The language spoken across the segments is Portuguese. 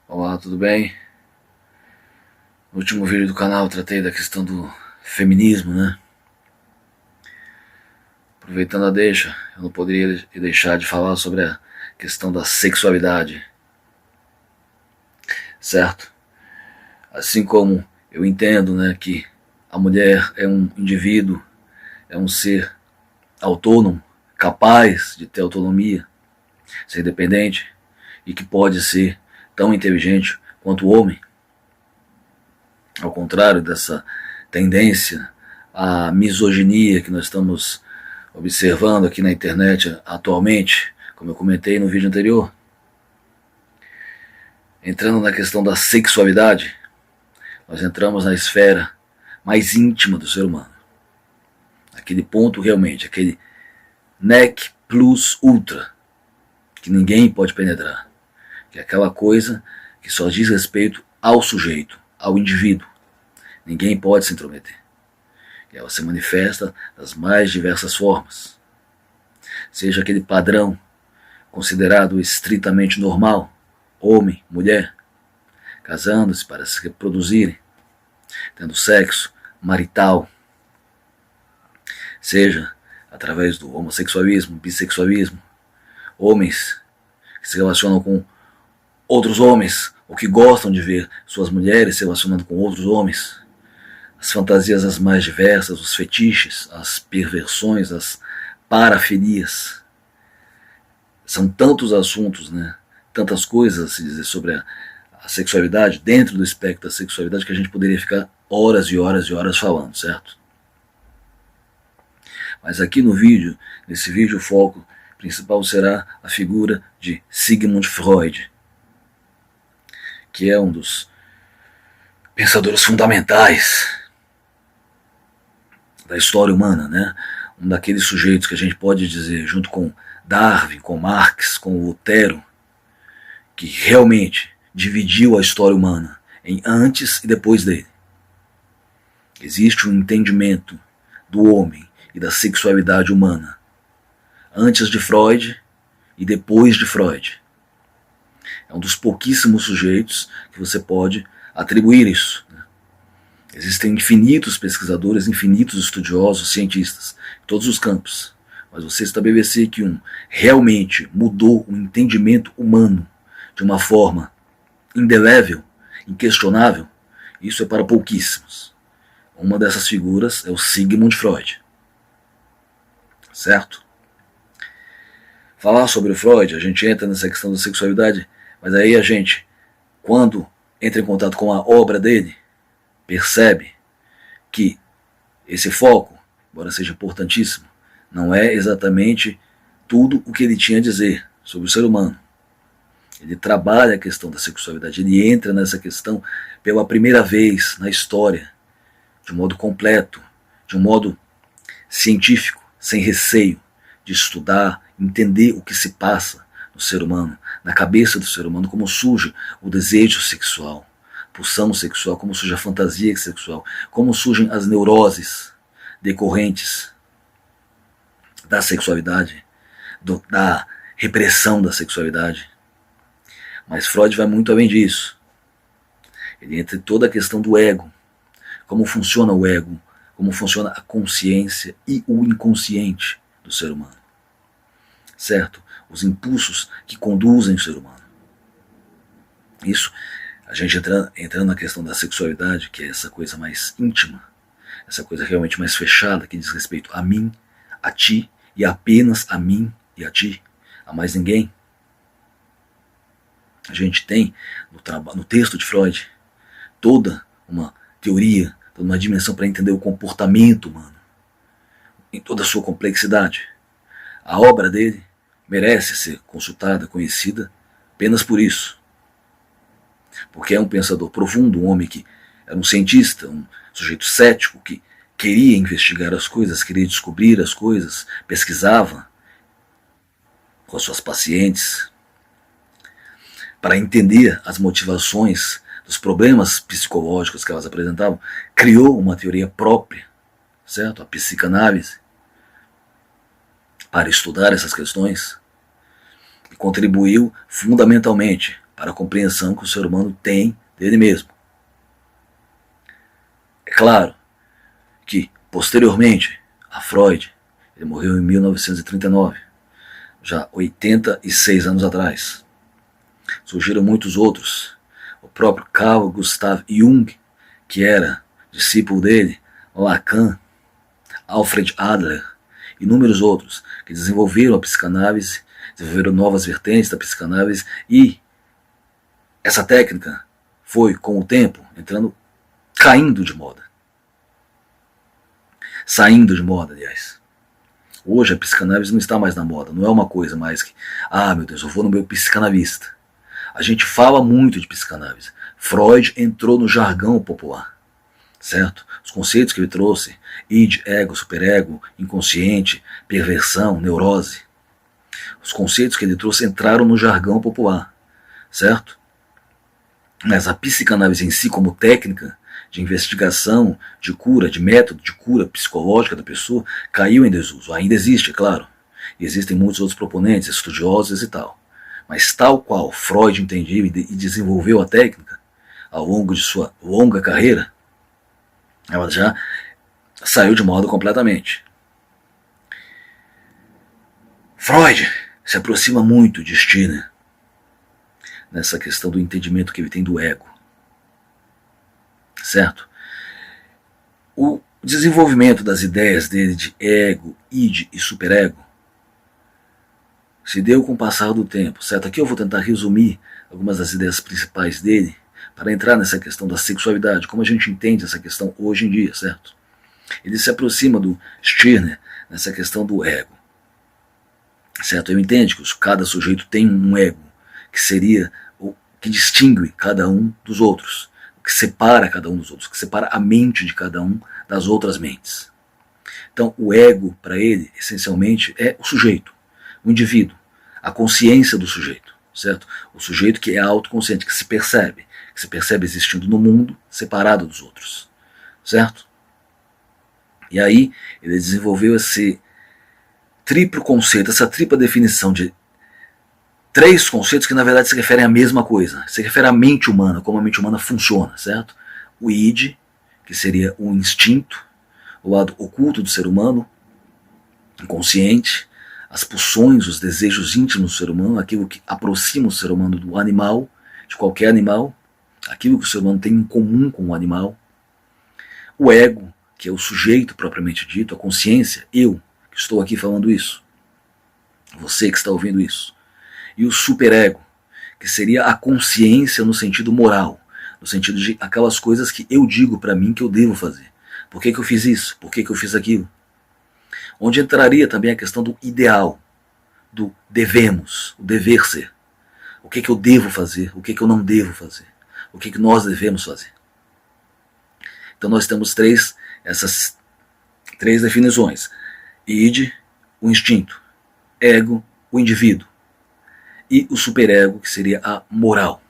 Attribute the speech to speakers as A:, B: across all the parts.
A: Olá, tudo bem? No último vídeo do canal eu tratei da questão do feminismo, né? Aproveitando a deixa, eu não poderia deixar de falar sobre a questão da sexualidade, certo? Assim como eu entendo, né, que a mulher é um indivíduo, é um ser autônomo, capaz de ter autonomia, ser independente e que pode ser tão inteligente quanto o homem, ao contrário dessa tendência à misoginia que nós estamos observando aqui na internet atualmente, como eu comentei no vídeo anterior. Entrando na questão da sexualidade, nós entramos na esfera mais íntima do ser humano. Aquele ponto realmente, aquele nec plus ultra, que ninguém pode penetrar. Que é aquela coisa que só diz respeito ao sujeito, ao indivíduo. Ninguém pode se intrometer. E ela se manifesta das mais diversas formas. Seja aquele padrão considerado estritamente normal, homem, mulher, casando-se para se reproduzirem, tendo sexo marital, seja através do homossexualismo, bissexualismo, homens que se relacionam com outros homens, ou que gostam de ver suas mulheres se relacionando com outros homens, as fantasias as mais diversas, os fetiches, as perversões, as parafilias. São tantos assuntos, né? Tantas coisas a se dizer sobre a sexualidade, dentro do espectro da sexualidade, que a gente poderia ficar horas e horas e horas falando, certo? Mas aqui no vídeo, nesse vídeo, o foco principal será a figura de Sigmund Freud, que é um dos pensadores fundamentais da história humana, né? Um daqueles sujeitos que a gente pode dizer, junto com Darwin, com Marx, com Lutero, que realmente dividiu a história humana em antes e depois dele. Existe um entendimento do homem e da sexualidade humana antes de Freud e depois de Freud. É um dos pouquíssimos sujeitos que você pode atribuir isso. Existem infinitos pesquisadores, infinitos estudiosos, cientistas, em todos os campos. Mas você estabelecer que um realmente mudou o entendimento humano de uma forma indelével, inquestionável, isso é para pouquíssimos. Uma dessas figuras é o Sigmund Freud. Certo? Falar sobre o Freud, a gente entra nessa questão da sexualidade, mas aí a gente, quando entra em contato com a obra dele, percebe que esse foco, embora seja importantíssimo, não é exatamente tudo o que ele tinha a dizer sobre o ser humano. Ele trabalha a questão da sexualidade, ele entra nessa questão pela primeira vez na história, de um modo completo, de um modo científico, sem receio de estudar, entender o que se passa no ser humano, na cabeça do ser humano, como surge o desejo sexual, pulsão sexual, como surge a fantasia sexual, como surgem as neuroses decorrentes da sexualidade, da repressão da sexualidade. Mas Freud vai muito além disso. Ele entra em toda a questão do ego, como funciona o ego, como funciona a consciência e o inconsciente do ser humano. Certo? Os impulsos que conduzem o ser humano. Isso, a gente entrando na questão da sexualidade, que é essa coisa mais íntima, essa coisa realmente mais fechada, que diz respeito a mim, a ti, e apenas a mim e a ti, a mais ninguém. A gente tem no texto de Freud toda uma teoria, toda uma dimensão para entender o comportamento humano, em toda a sua complexidade. A obra dele merece ser consultada, conhecida, apenas por isso. Porque é um pensador profundo, um homem que era um cientista, um sujeito cético, que queria investigar as coisas, queria descobrir as coisas, pesquisava com as suas pacientes, para entender as motivações dos problemas psicológicos que elas apresentavam, criou uma teoria própria, certo? A psicanálise, para estudar essas questões, e contribuiu fundamentalmente para a compreensão que o ser humano tem dele mesmo. É claro que, posteriormente, a Freud, ele morreu em 1939, já 86 anos atrás. Surgiram muitos outros. O próprio Carl Gustav Jung, que era discípulo dele, Lacan, Alfred Adler, e inúmeros outros, que desenvolveram a psicanálise, desenvolveram novas vertentes da psicanálise, e essa técnica foi, com o tempo, caindo de moda. Saindo de moda, aliás. Hoje a psicanálise não está mais na moda, não é uma coisa mais que, meu Deus, eu vou no meu psicanalista. A gente fala muito de psicanálise. Freud entrou no jargão popular, certo? Os conceitos que ele trouxe, id, ego, superego, inconsciente, perversão, neurose. Os conceitos que ele trouxe entraram no jargão popular, certo? Mas a psicanálise em si, como técnica de investigação, de cura, de método de cura psicológica da pessoa, caiu em desuso. Ainda existe, é claro. E existem muitos outros proponentes, estudiosos e tal. Mas tal qual Freud entendeu e desenvolveu a técnica, ao longo de sua longa carreira, ela já saiu de moda completamente. Freud se aproxima muito de Stirner nessa questão do entendimento que ele tem do ego. Certo? O desenvolvimento das ideias dele de ego, id e superego se deu com o passar do tempo, certo? Aqui eu vou tentar resumir algumas das ideias principais dele para entrar nessa questão da sexualidade, como a gente entende essa questão hoje em dia, certo? Ele se aproxima do Stirner nessa questão do ego, certo? Ele entende que cada sujeito tem um ego, que seria o que distingue cada um dos outros, que separa cada um dos outros, que separa a mente de cada um das outras mentes. Então, o ego, para ele, essencialmente, é o sujeito, o indivíduo, a consciência do sujeito, certo? O sujeito que é autoconsciente, que se percebe existindo no mundo, separado dos outros, certo? E aí, ele desenvolveu esse triplo conceito, essa tripla definição de três conceitos que na verdade se referem à mesma coisa. Se refere à mente humana, como a mente humana funciona, certo? O id, que seria o instinto, o lado oculto do ser humano, inconsciente, as pulsões, os desejos íntimos do ser humano, aquilo que aproxima o ser humano do animal, de qualquer animal, aquilo que o ser humano tem em comum com o animal. O ego, que é o sujeito propriamente dito, a consciência, eu que estou aqui falando isso, você que está ouvindo isso. E o superego, que seria a consciência no sentido moral, no sentido de aquelas coisas que eu digo para mim que eu devo fazer. Por que eu fiz isso? Por que eu fiz aquilo? Onde entraria também a questão do ideal, do devemos, o dever ser. O que eu devo fazer, o que eu não devo fazer, o que nós devemos fazer. Então nós temos essas três definições. Id, o instinto. Ego, o indivíduo. E o superego, que seria a moral.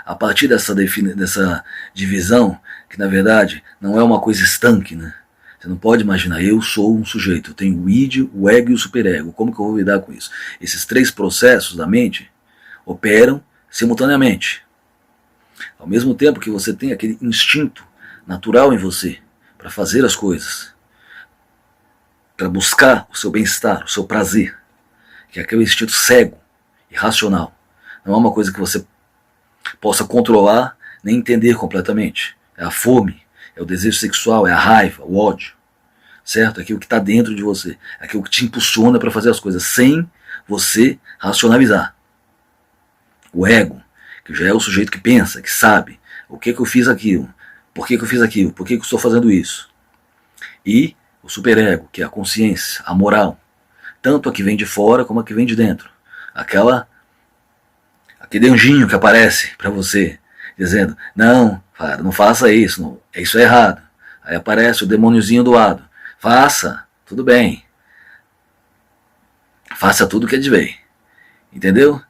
A: A partir dessa divisão, que na verdade não é uma coisa estanque, né? Você não pode imaginar, eu sou um sujeito, eu tenho o id, o ego e o superego, como que eu vou lidar com isso? Esses três processos da mente operam simultaneamente. Ao mesmo tempo que você tem aquele instinto natural em você para fazer as coisas, para buscar o seu bem-estar, o seu prazer, que é aquele instinto cego, irracional. Não é uma coisa que você possa controlar nem entender completamente. É a fome, é o desejo sexual, é a raiva, o ódio, certo? É aquilo que está dentro de você, é aquilo que te impulsiona para fazer as coisas, sem você racionalizar. O ego, que já é o sujeito que pensa, que sabe, o que eu fiz aquilo, por que eu fiz aquilo, por que eu estou fazendo isso. E o superego, que é a consciência, a moral, tanto a que vem de fora como a que vem de dentro. Aquele anjinho que aparece para você, dizendo, não, cara, não faça isso, não, isso é errado. Aí aparece o demôniozinho do lado, faça, tudo bem. Faça tudo que é de bem. Entendeu?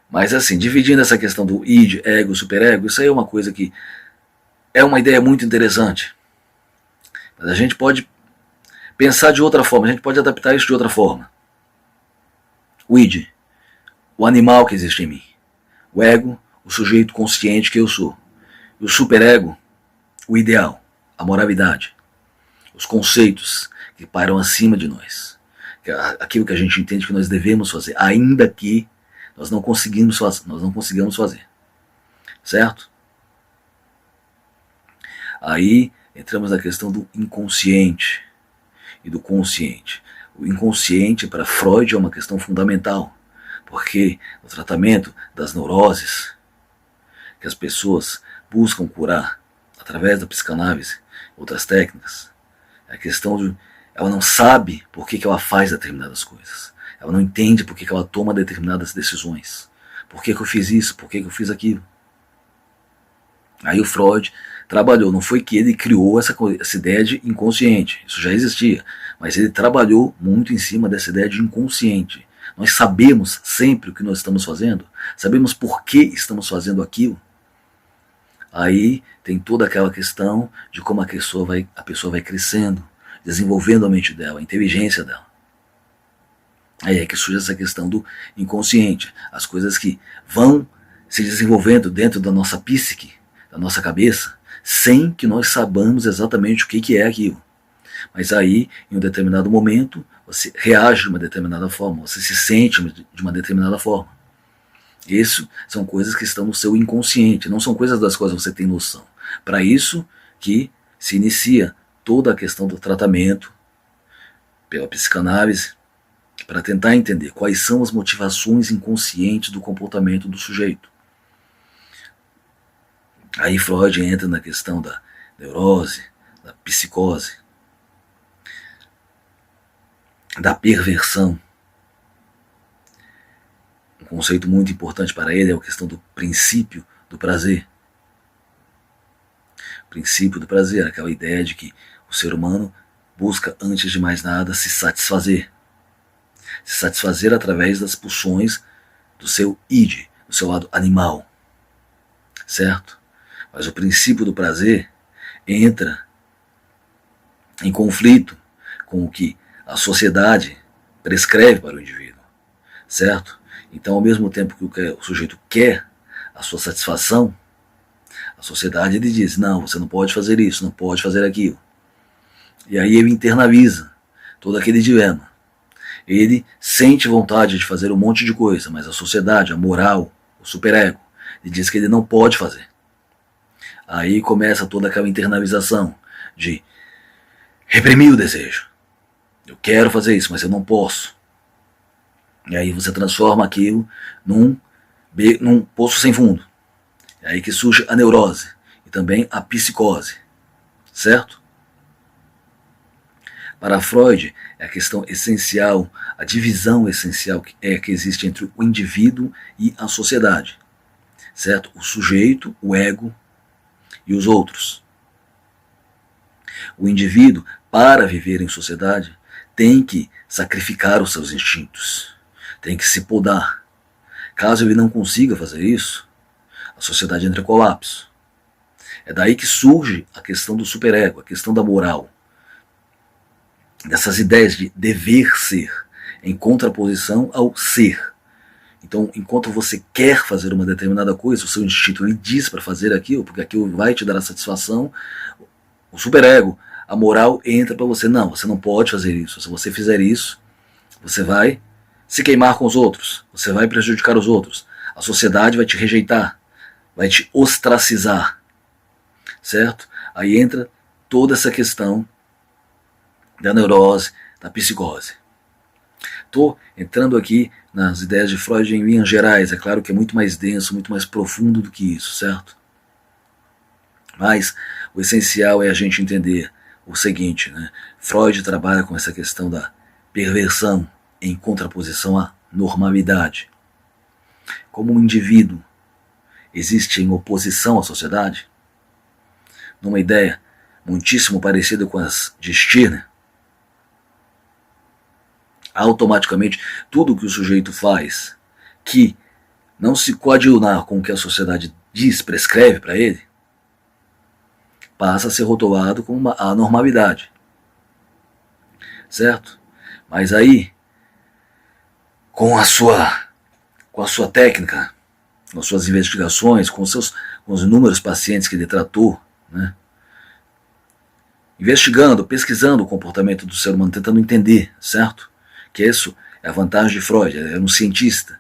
A: Mas assim, dividindo essa questão do id, ego, superego, isso aí é uma coisa que é uma ideia muito interessante. Mas a gente pode pensar de outra forma, a gente pode adaptar isso de outra forma. O id, o animal que existe em mim. O ego, o sujeito consciente que eu sou. E o superego, o ideal, a moralidade, os conceitos que pairam acima de nós. Aquilo que a gente entende que nós devemos fazer, ainda que nós não consigamos fazer. Certo? Aí entramos na questão do inconsciente e do consciente. O inconsciente para Freud é uma questão fundamental, porque no tratamento das neuroses que as pessoas buscam curar através da psicanálise, outras técnicas, é a questão de ela não sabe por que ela faz determinadas coisas. Ela não entende por que ela toma determinadas decisões. Por que eu fiz isso? Por que eu fiz aquilo? Aí o Freud trabalhou, não foi que ele criou essa ideia de inconsciente, isso já existia, mas ele trabalhou muito em cima dessa ideia de inconsciente. Nós sabemos sempre o que nós estamos fazendo, sabemos por que estamos fazendo aquilo. Aí tem toda aquela questão de como a pessoa vai crescendo, desenvolvendo a mente dela, a inteligência dela. Aí é que surge essa questão do inconsciente, as coisas que vão se desenvolvendo dentro da nossa psique, da nossa cabeça, sem que nós saibamos exatamente o que é aquilo. Mas aí, em um determinado momento, você reage de uma determinada forma, você se sente de uma determinada forma. Isso são coisas que estão no seu inconsciente, não são coisas das quais você tem noção. Para isso que se inicia toda a questão do tratamento pela psicanálise, para tentar entender quais são as motivações inconscientes do comportamento do sujeito. Aí Freud entra na questão da neurose, da psicose, da perversão. Um conceito muito importante para ele é a questão do princípio do prazer. O princípio do prazer, aquela ideia de que o ser humano busca, antes de mais nada, se satisfazer. Se satisfazer através das pulsões do seu id, do seu lado animal. Certo? Mas o princípio do prazer entra em conflito com o que a sociedade prescreve para o indivíduo. Certo? Então, ao mesmo tempo que o sujeito quer a sua satisfação, a sociedade lhe diz, não, você não pode fazer isso, não pode fazer aquilo. E aí ele internaliza todo aquele dilema. Ele sente vontade de fazer um monte de coisa, mas a sociedade, a moral, o superego, lhe diz que ele não pode fazer. Aí começa toda aquela internalização de reprimir o desejo. Eu quero fazer isso, mas eu não posso. E aí você transforma aquilo num poço sem fundo. É aí que surge a neurose e também a psicose. Certo? Para Freud, é a questão essencial, a divisão essencial que existe entre o indivíduo e a sociedade. Certo? O sujeito, o ego e os outros. O indivíduo, para viver em sociedade, tem que sacrificar os seus instintos, tem que se podar. Caso ele não consiga fazer isso, a sociedade entra em colapso. É daí que surge a questão do superego, a questão da moral, dessas ideias de dever ser, em contraposição ao ser. Então, enquanto você quer fazer uma determinada coisa, o seu instinto lhe diz para fazer aquilo, porque aquilo vai te dar a satisfação, o superego, a moral entra para você, não, você não pode fazer isso. Se você fizer isso, você vai se queimar com os outros, você vai prejudicar os outros, a sociedade vai te rejeitar, vai te ostracizar, certo? Aí entra toda essa questão da neurose, da psicose. Estou entrando aqui nas ideias de Freud em linhas gerais, é claro que é muito mais denso, muito mais profundo do que isso, certo? Mas o essencial é a gente entender o seguinte, né? Freud trabalha com essa questão da perversão em contraposição à normalidade. Como um indivíduo existe em oposição à sociedade, numa ideia muitíssimo parecida com as de Stirner, automaticamente tudo que o sujeito faz que não se coadjuvar com o que a sociedade diz, prescreve para ele, passa a ser rotulado como uma anormalidade. Certo? Mas aí, com a sua técnica, nas suas investigações, com os inúmeros pacientes que ele tratou, né? Investigando, pesquisando o comportamento do ser humano, tentando entender, certo? Que isso é a vantagem de Freud. Ele era um cientista,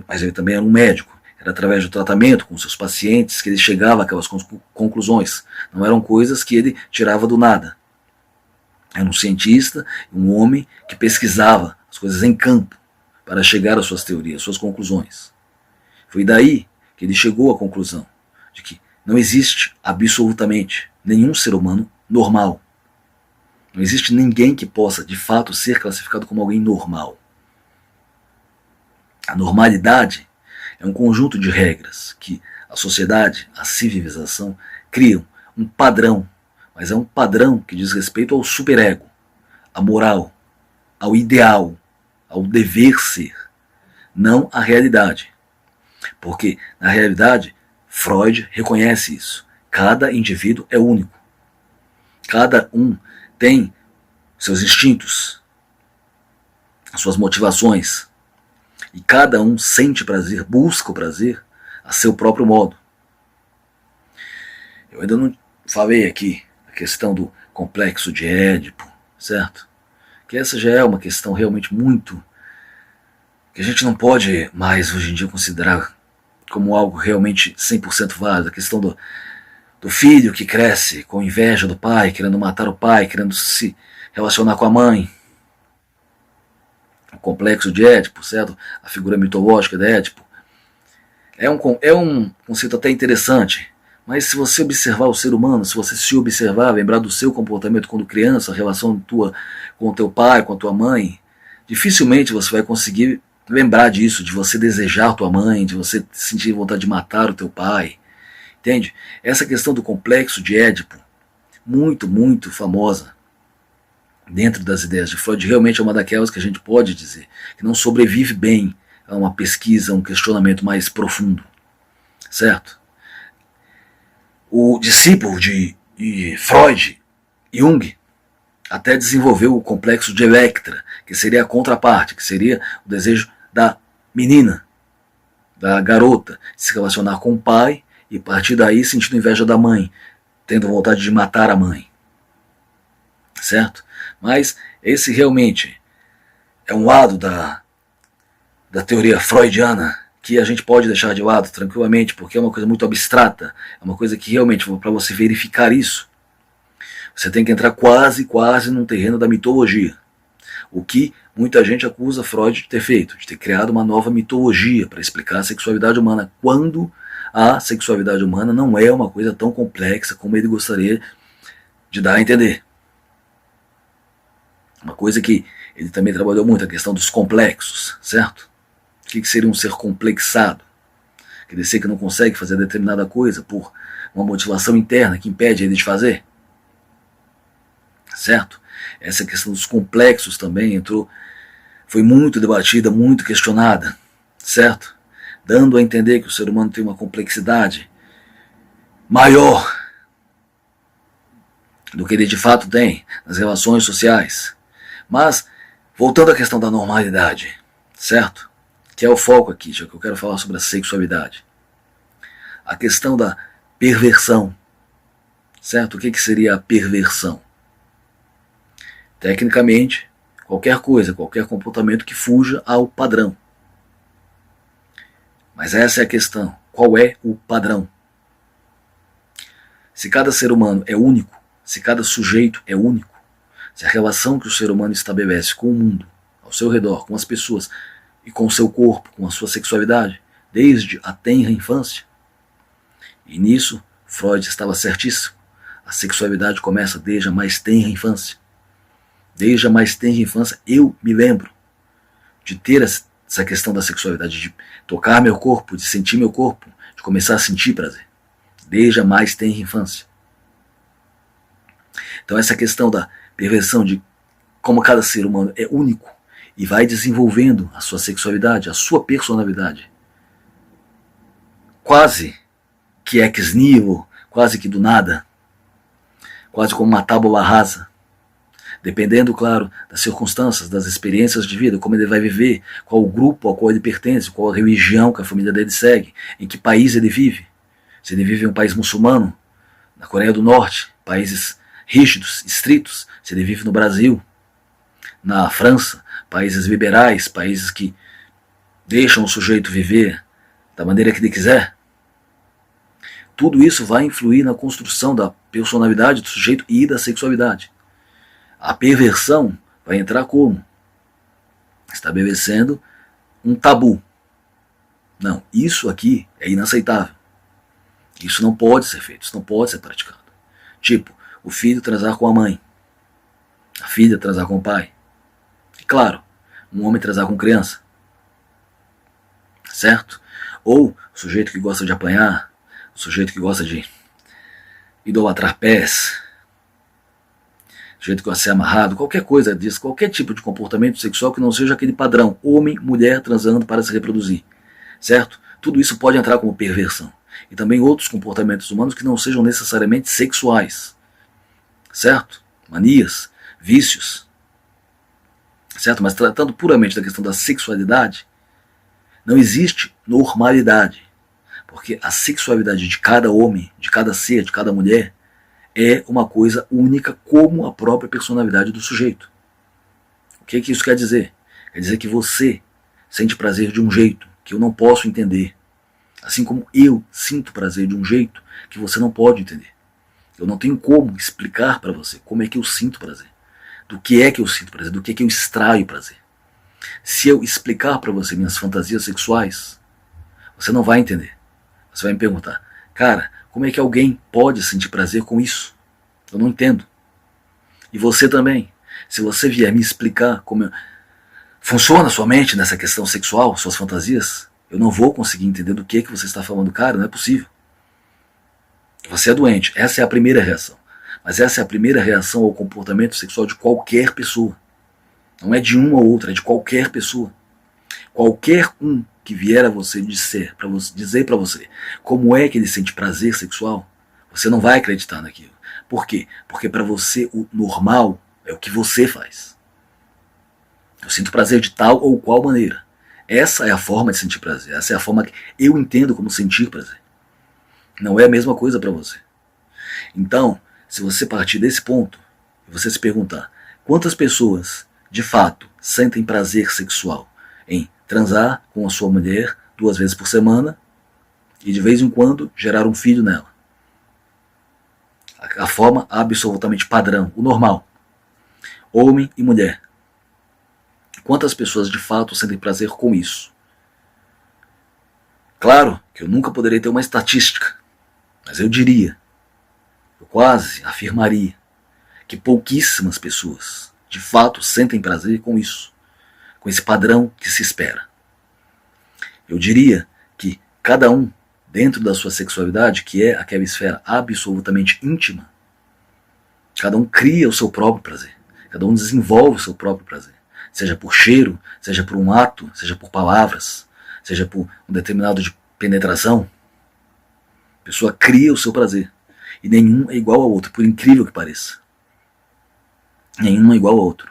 A: mas ele também era um médico. Era através do tratamento com seus pacientes que ele chegava àquelas conclusões. Não eram coisas que ele tirava do nada. Era um cientista, um homem que pesquisava as coisas em campo para chegar às suas teorias, às suas conclusões. Foi daí que ele chegou à conclusão de que não existe absolutamente nenhum ser humano normal. Não existe ninguém que possa, de fato, ser classificado como alguém normal. A normalidade é um conjunto de regras que a sociedade, a civilização, criam um padrão, mas é um padrão que diz respeito ao superego, à moral, ao ideal, ao dever ser, não à realidade. Porque, na realidade, Freud reconhece isso. Cada indivíduo é único. Cada um tem seus instintos, as suas motivações. E cada um sente prazer, busca o prazer a seu próprio modo. Eu ainda não falei aqui a questão do complexo de Édipo, certo? Que essa já é uma questão realmente muito... que a gente não pode mais hoje em dia considerar como algo realmente 100% válido. A questão do filho que cresce com inveja do pai, querendo matar o pai, querendo se relacionar com a mãe. O complexo de Édipo, certo? A figura mitológica de Édipo. É um conceito até interessante, mas se você observar o ser humano, se você se observar, lembrar do seu comportamento quando criança, a relação tua com o teu pai, com a tua mãe, dificilmente você vai conseguir lembrar disso, de você desejar tua mãe, de você sentir vontade de matar o teu pai. Entende? Essa questão do complexo de Édipo, muito, muito famosa dentro das ideias de Freud, realmente é uma daquelas que a gente pode dizer que não sobrevive bem a uma pesquisa, a um questionamento mais profundo. Certo? O discípulo de Freud, Jung, até desenvolveu o complexo de Electra, que seria a contraparte, que seria o desejo da menina, da garota, de se relacionar com o pai e a partir daí sentindo inveja da mãe, tendo vontade de matar a mãe. Certo? Mas esse realmente é um lado da teoria freudiana que a gente pode deixar de lado tranquilamente, porque é uma coisa muito abstrata, é uma coisa que realmente, para você verificar isso, você tem que entrar quase num terreno da mitologia. O que muita gente acusa Freud de ter feito, de ter criado uma nova mitologia para explicar a sexualidade humana, quando a sexualidade humana não é uma coisa tão complexa como ele gostaria de dar a entender. Uma coisa que ele também trabalhou muito, a questão dos complexos, certo? O que seria um ser complexado? Quer dizer que não consegue fazer determinada coisa por uma motivação interna que impede ele de fazer? Certo? Essa questão dos complexos também foi muito debatida, muito questionada, certo? Dando a entender que o ser humano tem uma complexidade maior do que ele de fato tem nas relações sociais. Mas, voltando à questão da normalidade, certo? Que é o foco aqui, já que eu quero falar sobre a sexualidade. A questão da perversão, certo? O que seria a perversão? Tecnicamente, qualquer coisa, qualquer comportamento que fuja ao padrão. Mas essa é a questão. Qual é o padrão? Se cada ser humano é único, se cada sujeito é único, se a relação que o ser humano estabelece com o mundo, ao seu redor, com as pessoas e com o seu corpo, com a sua sexualidade, desde a tenra infância, e nisso Freud estava certíssimo. A sexualidade começa desde a mais tenra infância. Desde a mais tenra infância eu me lembro de ter essa questão da sexualidade, de tocar meu corpo, de sentir meu corpo, de começar a sentir prazer. Desde a mais tenra infância. Então essa questão da perversão, de como cada ser humano é único e vai desenvolvendo a sua sexualidade, a sua personalidade, quase que ex nihilo, quase que do nada, quase como uma tábula rasa, dependendo, claro, das circunstâncias, das experiências de vida, como ele vai viver, qual o grupo ao qual ele pertence, qual a religião que a família dele segue, em que país ele vive. Se ele vive em um país muçulmano, na Coreia do Norte, países rígidos, estritos, se ele vive no Brasil, na França, países liberais, países que deixam o sujeito viver da maneira que ele quiser. Tudo isso vai influir na construção da personalidade do sujeito e da sexualidade. A perversão vai entrar como? Estabelecendo um tabu. Não, isso aqui é inaceitável. Isso não pode ser feito, isso não pode ser praticado. Tipo, o filho transar com a mãe, a filha transar com o pai. E claro, um homem transar com criança. Certo? Ou o sujeito que gosta de apanhar, o sujeito que gosta de idolatrar pés, o sujeito que gosta de ser amarrado, qualquer coisa disso, qualquer tipo de comportamento sexual que não seja aquele padrão, homem, mulher transando para se reproduzir. Certo? Tudo isso pode entrar como perversão. E também outros comportamentos humanos que não sejam necessariamente sexuais. Certo? Manias, vícios. Certo? Mas tratando puramente da questão da sexualidade, não existe normalidade. Porque a sexualidade de cada homem, de cada ser, de cada mulher, é uma coisa única como a própria personalidade do sujeito. O que isso quer dizer? Quer dizer que você sente prazer de um jeito que eu não posso entender. Assim como eu sinto prazer de um jeito que você não pode entender. Eu não tenho como explicar para você como é que eu sinto prazer. Do que é que eu sinto prazer, do que é que eu extraio prazer. Se eu explicar para você minhas fantasias sexuais, você não vai entender. Você vai me perguntar, cara, como é que alguém pode sentir prazer com isso? Eu não entendo. E você também. Se você vier me explicar como funciona a sua mente nessa questão sexual, suas fantasias, eu não vou conseguir entender do que você está falando, cara, não é possível. Você é doente, essa é a primeira reação. Mas essa é a primeira reação ao comportamento sexual de qualquer pessoa. Não é de uma ou outra, é de qualquer pessoa. Qualquer um que vier a você dizer para você como é que ele sente prazer sexual, você não vai acreditar naquilo. Por quê? Porque para você o normal é o que você faz. Eu sinto prazer de tal ou qual maneira. Essa é a forma de sentir prazer. Essa é a forma que eu entendo como sentir prazer. Não é a mesma coisa para você. Então, se você partir desse ponto, e você se perguntar quantas pessoas, de fato, sentem prazer sexual em transar com a sua mulher 2 vezes por semana e de vez em quando gerar um filho nela. A forma absolutamente padrão, o normal. Homem e mulher. Quantas pessoas de fato sentem prazer com isso? Claro que eu nunca poderei ter uma estatística, mas eu diria, eu quase afirmaria, que pouquíssimas pessoas de fato sentem prazer com isso, com esse padrão que se espera. Eu diria que cada um, dentro da sua sexualidade, que é aquela esfera absolutamente íntima, cada um cria o seu próprio prazer, cada um desenvolve o seu próprio prazer. Seja por cheiro, seja por um ato, seja por palavras, seja por um determinado de penetração. A pessoa cria o seu prazer. E nenhum é igual ao outro, por incrível que pareça. Nenhum é igual ao outro.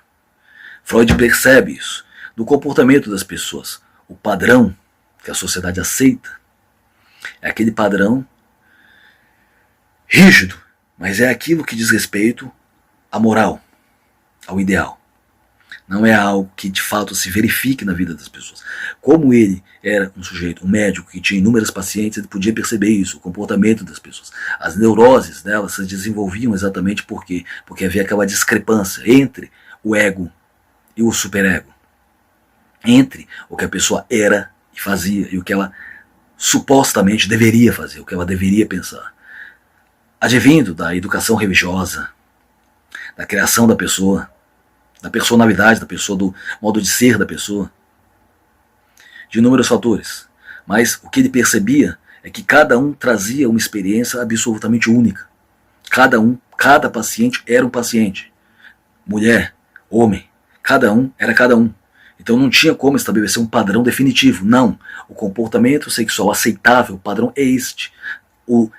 A: Freud percebe isso. No comportamento das pessoas, o padrão que a sociedade aceita é aquele padrão rígido, mas é aquilo que diz respeito à moral, ao ideal. Não é algo que de fato se verifique na vida das pessoas. Como ele era um sujeito, um médico que tinha inúmeros pacientes, ele podia perceber isso, o comportamento das pessoas. As neuroses delas se desenvolviam exatamente por quê? Porque havia aquela discrepância entre o ego e o superego. Entre o que a pessoa era e fazia e o que ela supostamente deveria fazer, o que ela deveria pensar. Advindo da educação religiosa, da criação da pessoa, da personalidade da pessoa, do modo de ser da pessoa, de inúmeros fatores. Mas o que ele percebia é que cada um trazia uma experiência absolutamente única. Cada paciente era um paciente. Mulher, homem, cada um era cada um. Então não tinha como estabelecer um padrão definitivo. Não. O comportamento sexual aceitável, o padrão é este. O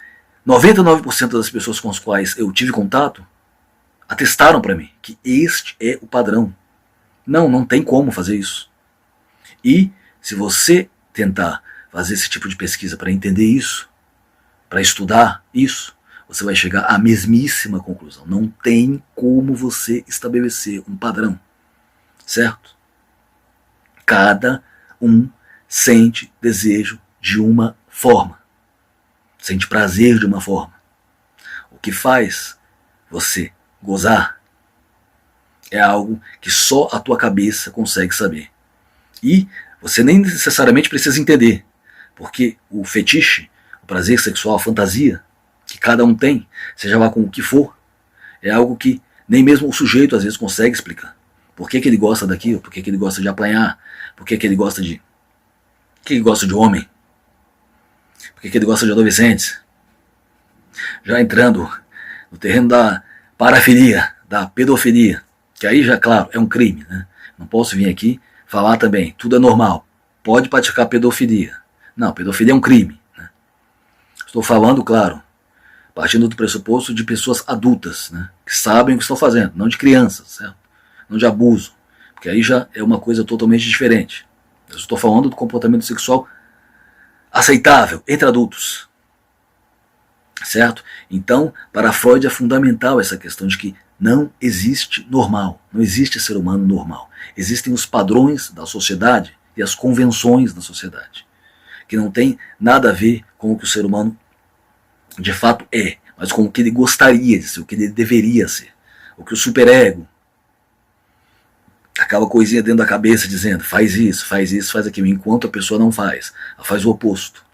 A: 99% das pessoas com as quais eu tive contato, atestaram para mim que este é o padrão. Não tem como fazer isso. E se você tentar fazer esse tipo de pesquisa para entender isso, para estudar isso, você vai chegar à mesmíssima conclusão. Não tem como você estabelecer um padrão, certo? Cada um sente desejo de uma forma, sente prazer de uma forma. O que faz você gozar é algo que só a tua cabeça consegue saber. E você nem necessariamente precisa entender, porque o fetiche, o prazer sexual, a fantasia que cada um tem, seja lá com o que for, é algo que nem mesmo o sujeito às vezes consegue explicar. Por que ele gosta daquilo? Por que ele gosta de apanhar? Por que ele gosta de... Por que ele gosta de homem? Por que ele gosta de adolescentes? Já entrando no terreno da parafilia, da pedofilia, que aí já, claro, é um crime, né? Não posso vir aqui falar também, tudo é normal, pode praticar pedofilia. Não, pedofilia é um crime, né? Estou falando, claro, partindo do pressuposto de pessoas adultas, né, que sabem o que estão fazendo, não de crianças, certo? Não de abuso, porque aí já é uma coisa totalmente diferente. Eu estou falando do comportamento sexual aceitável entre adultos, certo? Então, para Freud é fundamental essa questão de que não existe normal, não existe ser humano normal. Existem os padrões da sociedade e as convenções da sociedade, que não tem nada a ver com o que o ser humano de fato é, mas com o que ele gostaria de ser, o que ele deveria ser. O que o superego, aquela coisinha dentro da cabeça dizendo, faz isso, faz aquilo, enquanto a pessoa não faz, ela faz o oposto.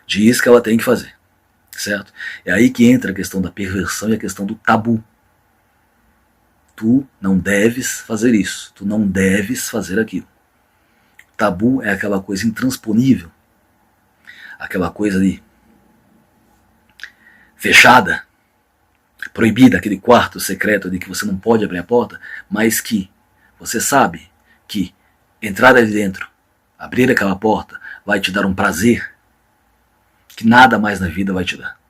A: Diz que ela tem que fazer, certo? É aí que entra a questão da perversão e a questão do tabu. Tu não deves fazer isso, tu não deves fazer aquilo. Tabu é aquela coisa intransponível, aquela coisa ali fechada, proibida, aquele quarto secreto de que você não pode abrir a porta, mas que você sabe que entrar ali dentro, abrir aquela porta, vai te dar um prazer que nada mais na vida vai te dar.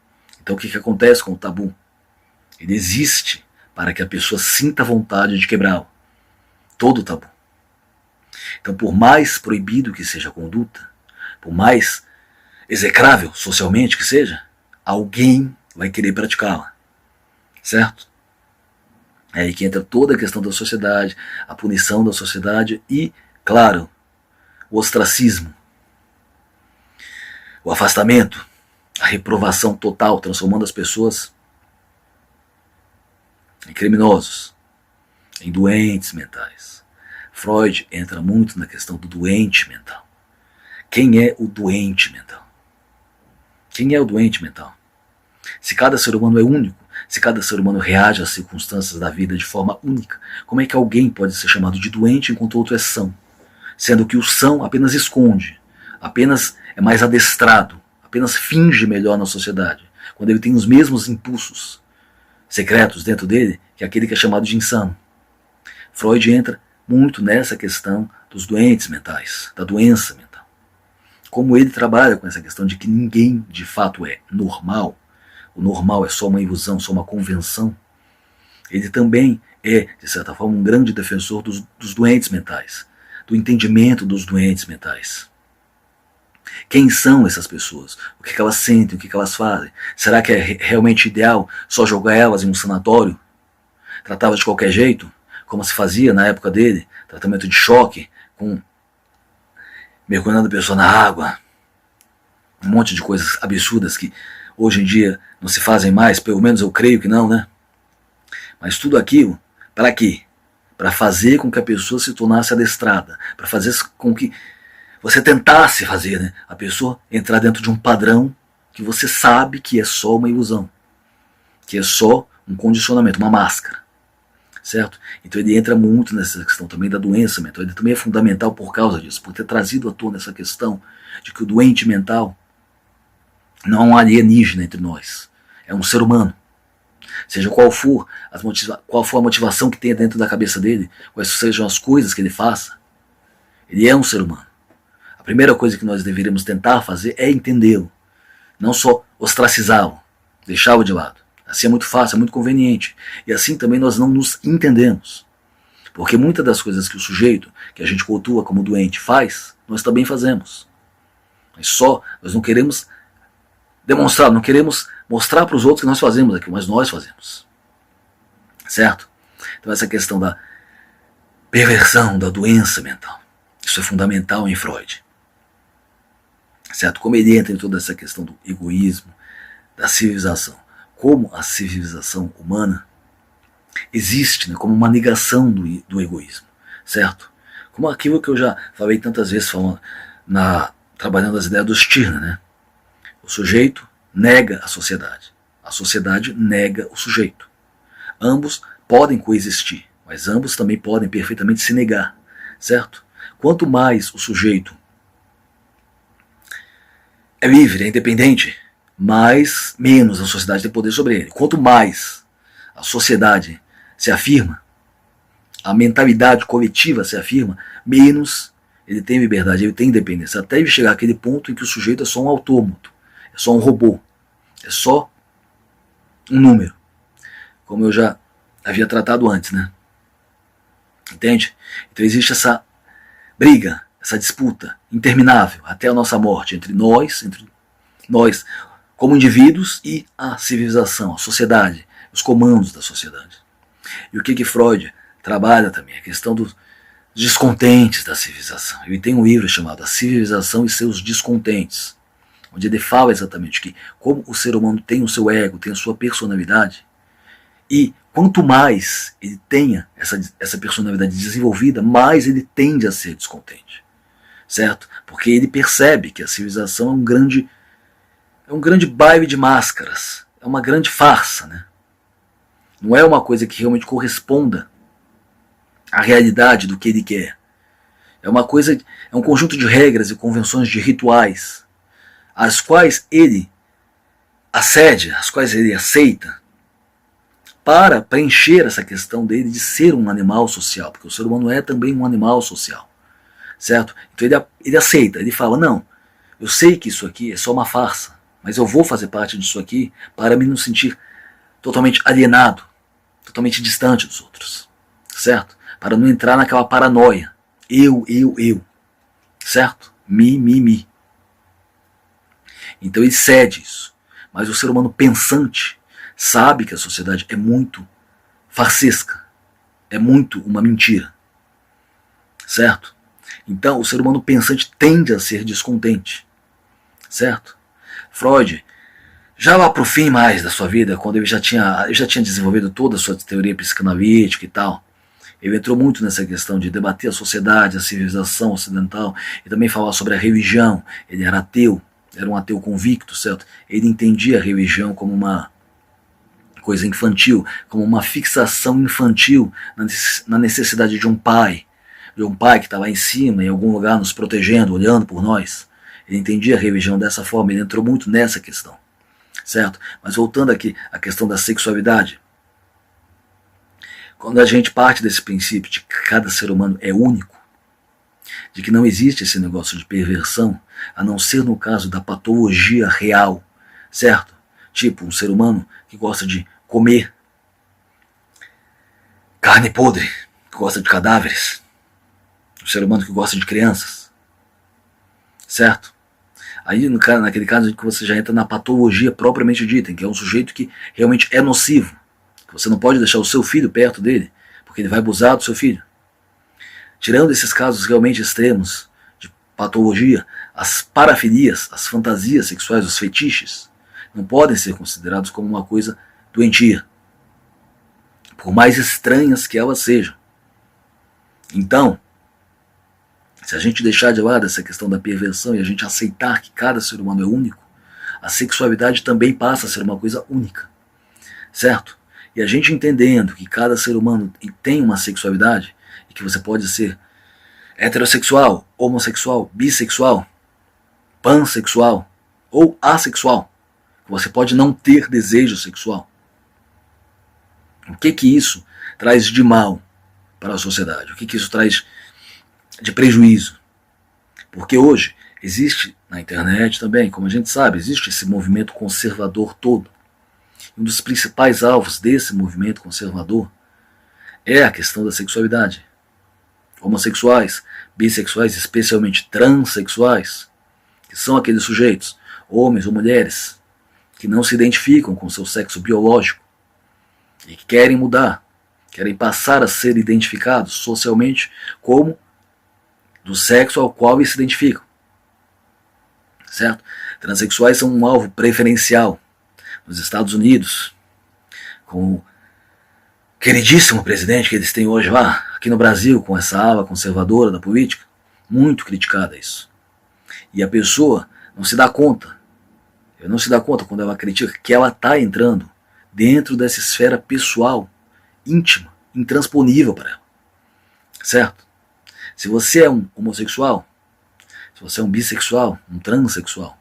A: Então o que acontece com o tabu? Ele existe para que a pessoa sinta vontade de quebrá-lo. Todo tabu. Então, por mais proibido que seja a conduta, por mais execrável socialmente que seja, alguém vai querer praticá-la, certo? É aí que entra toda a questão da sociedade, a punição da sociedade e, claro, o ostracismo, o afastamento, a reprovação total, transformando as pessoas em criminosos, em doentes mentais. Freud entra muito na questão do doente mental. Quem é o doente mental? Quem é o doente mental? Se cada ser humano é único, se cada ser humano reage às circunstâncias da vida de forma única, como é que alguém pode ser chamado de doente enquanto o outro é são? Sendo que o são apenas esconde, apenas é mais adestrado, apenas finge melhor na sociedade, quando ele tem os mesmos impulsos secretos dentro dele que aquele que é chamado de insano. Freud entra muito nessa questão dos doentes mentais, da doença mental. Como ele trabalha com essa questão de que ninguém de fato é normal, o normal é só uma ilusão, só uma convenção, ele também é, de certa forma, um grande defensor dos doentes mentais, do entendimento dos doentes mentais. Quem são essas pessoas? O que elas sentem? O que elas fazem? Será que é realmente ideal só jogar elas em um sanatório? Tratá-las de qualquer jeito? Como se fazia na época dele? Tratamento de choque, com mergulhando a pessoa na água. Um monte de coisas absurdas que hoje em dia não se fazem mais, pelo menos eu creio que não, né? Mas tudo aquilo, para quê? Para fazer com que a pessoa se tornasse adestrada, para fazer com que você tentasse fazer, né, a pessoa entrar dentro de um padrão que você sabe que é só uma ilusão, que é só um condicionamento, uma máscara, certo? Então ele entra muito nessa questão também da doença mental, ele também é fundamental por causa disso, por ter trazido à tona essa questão de que o doente mental não é um alienígena entre nós, é um ser humano. Seja qual for a motivação que tenha dentro da cabeça dele, quais sejam as coisas que ele faça, ele é um ser humano. A primeira coisa que nós deveríamos tentar fazer é entendê-lo, não só ostracizá-lo, deixá-lo de lado. Assim é muito fácil, é muito conveniente. E assim também nós não nos entendemos. Porque muitas das coisas que o sujeito, que a gente cultua como doente, faz, nós também fazemos. Mas só nós não queremos demonstrar, não queremos mostrar para os outros que nós fazemos aquilo, mas nós fazemos. Certo? Então essa questão da perversão, da doença mental, isso é fundamental em Freud. Certo? Como ele entra em toda essa questão do egoísmo, da civilização, como a civilização humana existe, né, como uma negação do egoísmo, certo? Como aquilo que eu já falei tantas vezes trabalhando as ideias do Stirner, né? O sujeito nega a sociedade nega o sujeito. Ambos podem coexistir, mas ambos também podem perfeitamente se negar, certo? Quanto mais o sujeito é livre, é independente, menos a sociedade tem poder sobre ele. Quanto mais a sociedade se afirma, a mentalidade coletiva se afirma, menos ele tem liberdade, ele tem independência, até ele chegar àquele ponto em que o sujeito é só um autômato, é só um robô, é só um número, como eu já havia tratado antes, né? Entende? Então existe essa briga, essa disputa interminável até a nossa morte entre nós como indivíduos e a civilização, a sociedade, os comandos da sociedade. E o que Freud trabalha também? A questão dos descontentes da civilização. Ele tem um livro chamado A Civilização e Seus Descontentes, onde ele fala exatamente que como o ser humano tem o seu ego, tem a sua personalidade, e quanto mais ele tenha essa personalidade desenvolvida, mais ele tende a ser descontente. Certo? Porque ele percebe que a civilização é um grande baile de máscaras, é uma grande farsa, né? Não é uma coisa que realmente corresponda à realidade do que ele quer. É um conjunto de regras e convenções, de rituais, as quais ele assedia, as quais ele aceita, para preencher essa questão dele de ser um animal social, porque o ser humano é também um animal social, certo? Então ele aceita, ele fala, não, eu sei que isso aqui é só uma farsa, mas eu vou fazer parte disso aqui para me não sentir totalmente alienado, totalmente distante dos outros, certo? Para não entrar naquela paranoia, eu, certo? Me. Então ele cede isso, mas o ser humano pensante sabe que a sociedade é muito farsesca, é muito uma mentira, certo? Então o ser humano pensante tende a ser descontente, certo? Freud, já lá pro fim mais da sua vida, quando ele já tinha desenvolvido toda a sua teoria psicanalítica e tal, ele entrou muito nessa questão de debater a sociedade, a civilização ocidental, e também falar sobre a religião. Ele era ateu, era um ateu convicto, certo? Ele entendia a religião como uma coisa infantil, como uma fixação infantil na necessidade de um pai que está lá em cima, em algum lugar, nos protegendo, olhando por nós. Ele entendia a religião dessa forma, ele entrou muito nessa questão, certo? Mas voltando aqui à questão da sexualidade, quando a gente parte desse princípio de que cada ser humano é único, de que não existe esse negócio de perversão, a não ser no caso da patologia real, certo? Tipo, um ser humano que gosta de comer carne podre, que gosta de cadáveres, um ser humano que gosta de crianças, certo? Aí, naquele caso, que você já entra na patologia propriamente dita, em que é um sujeito que realmente é nocivo. Você não pode deixar o seu filho perto dele, porque ele vai abusar do seu filho. Tirando esses casos realmente extremos de patologia, as parafilias, as fantasias sexuais, os fetiches, não podem ser considerados como uma coisa doentia, por mais estranhas que elas sejam. Então, se a gente deixar de lado essa questão da perversão e a gente aceitar que cada ser humano é único, a sexualidade também passa a ser uma coisa única, certo? E a gente entendendo que cada ser humano tem uma sexualidade, e que você pode ser heterossexual, homossexual, bissexual, pansexual ou assexual, que você pode não ter desejo sexual. O que isso traz de mal para a sociedade? O que isso traz de prejuízo? Porque hoje existe na internet também, como a gente sabe, existe esse movimento conservador todo, Um dos principais alvos desse movimento conservador é a questão da sexualidade. Homossexuais, bissexuais, especialmente transexuais, que são aqueles sujeitos, homens ou mulheres, que não se identificam com seu sexo biológico e que querem mudar, querem passar a ser identificados socialmente como do sexo ao qual eles se identificam. Certo? Transsexuais são um alvo preferencial nos Estados Unidos, com o queridíssimo presidente que eles têm hoje lá, aqui no Brasil, com essa ala conservadora da política, muito criticada isso. E a pessoa não se dá conta, não se dá conta quando ela critica que ela está entrando dentro dessa esfera pessoal, íntima, intransponível para ela. Certo? Se você é um homossexual, se você é um bissexual, um transexual,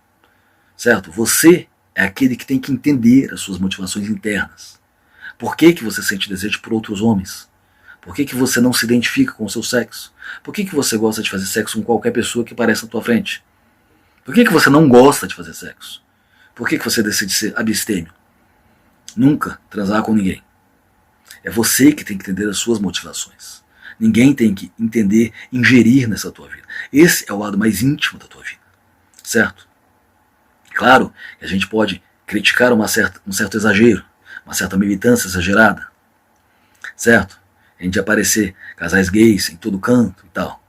A: certo? Você é aquele que tem que entender as suas motivações internas. Por que você sente desejo por outros homens? Por que você não se identifica com o seu sexo? Por que você gosta de fazer sexo com qualquer pessoa que apareça na tua frente? Por que você não gosta de fazer sexo? Por que você decide ser abstêmio? Nunca transar com ninguém. É você que tem que entender as suas motivações. Ninguém tem que entender, ingerir nessa tua vida. Esse é o lado mais íntimo da tua vida. Certo? Claro que a gente pode criticar um certo exagero, uma certa militância exagerada. Certo? A gente aparecer casais gays em todo canto e tal.